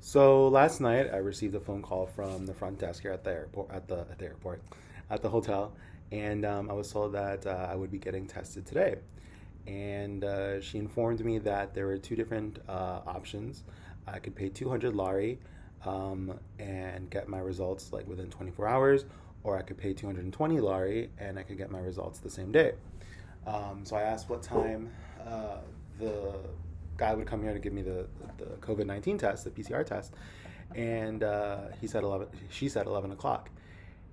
So last night I received a phone call from the front desk here at the airport, at the hotel, and I was told that I would be getting tested today. And she informed me that there were two different options. I could pay 200 lari and get my results like within 24 hours, or I could pay 220 lari and I could get my results the same day. So I asked what time the guy would come here to give me the COVID-19 test, the PCR test, and he said 11. She said 11 o'clock,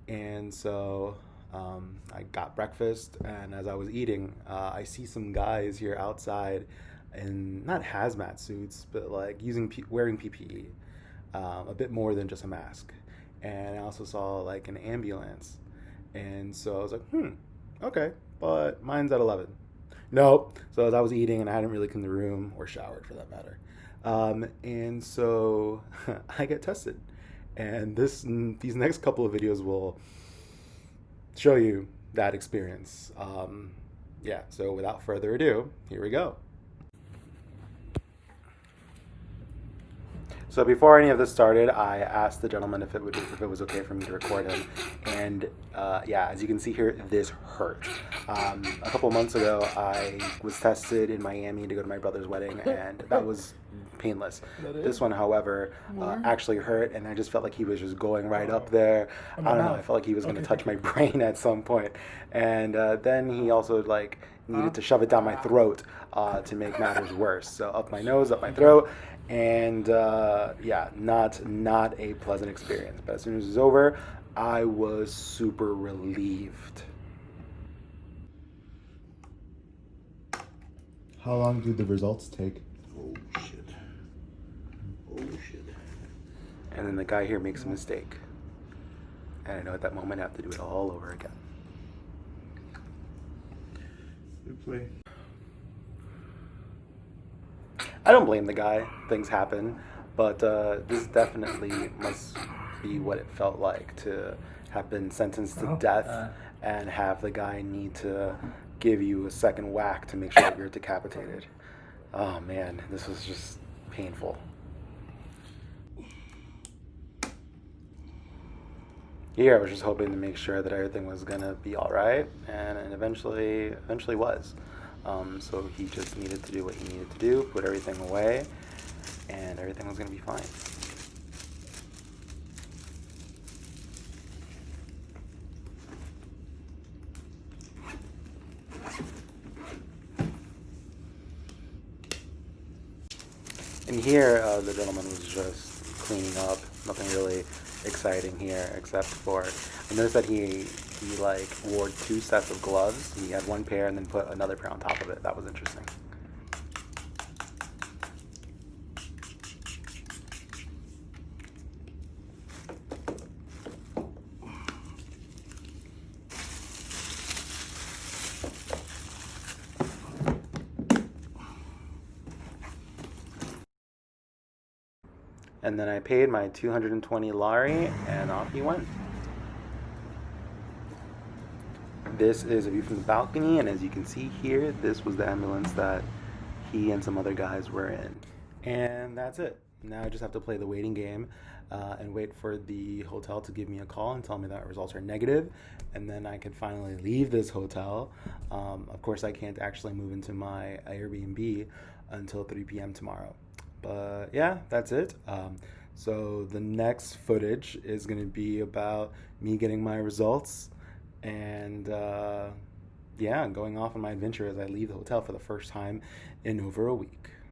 and so I got breakfast, and as I was eating, I see some guys here outside in not hazmat suits, but like wearing PPE, a bit more than just a mask, and I also saw like an ambulance, and so I was like, okay, but mine's at 11. Nope. So as I was eating and I hadn't really cleaned the room or showered for that matter, and so I get tested, and these next couple of videos will show you that experience. Yeah. So without further ado, here we go. So before any of this started, I asked the gentleman if it was okay for me to record him, and yeah, as you can see here, this hurt. A couple of months ago, I was tested in Miami to go to my brother's wedding, and that was painless. This one, however, actually hurt, and I just felt like he was just going right up there. I don't know. I felt like he was going to touch my brain at some point, and then he also like needed to shove it down my throat to make matters worse. So up my nose, up my throat. And yeah, not a pleasant experience. But as soon as it was over, I was super relieved. How long do the results take? Oh shit. Oh shit. And then the guy here makes a mistake. And I know at that moment I have to do it all over again. Good play. I don't blame the guy. Things happen. But this definitely must be what it felt like to have been sentenced to death and have the guy need to give you a second whack to make sure that you're decapitated. Oh man, this was just painful. Here, I was just hoping to make sure that everything was gonna be all right, and it eventually was. So he just needed to do what he needed to do, put everything away, and everything was gonna be fine. And here, the gentleman was just cleaning up. Nothing really exciting here, except for I noticed that he like wore two sets of gloves. He had one pair and then put another pair on top of it. That was interesting. And then I paid my 220 lari, and off he went. This is a view from the balcony, and as you can see here, this was the ambulance that he and some other guys were in. And that's it. Now I just have to play the waiting game and wait for the hotel to give me a call and tell me that results are negative, and then I can finally leave this hotel. Of course, I can't actually move into my Airbnb until 3 p.m. tomorrow. But yeah, that's it. So the next footage is going to be about me getting my results and yeah, going off on my adventure as I leave the hotel for the first time in over a week.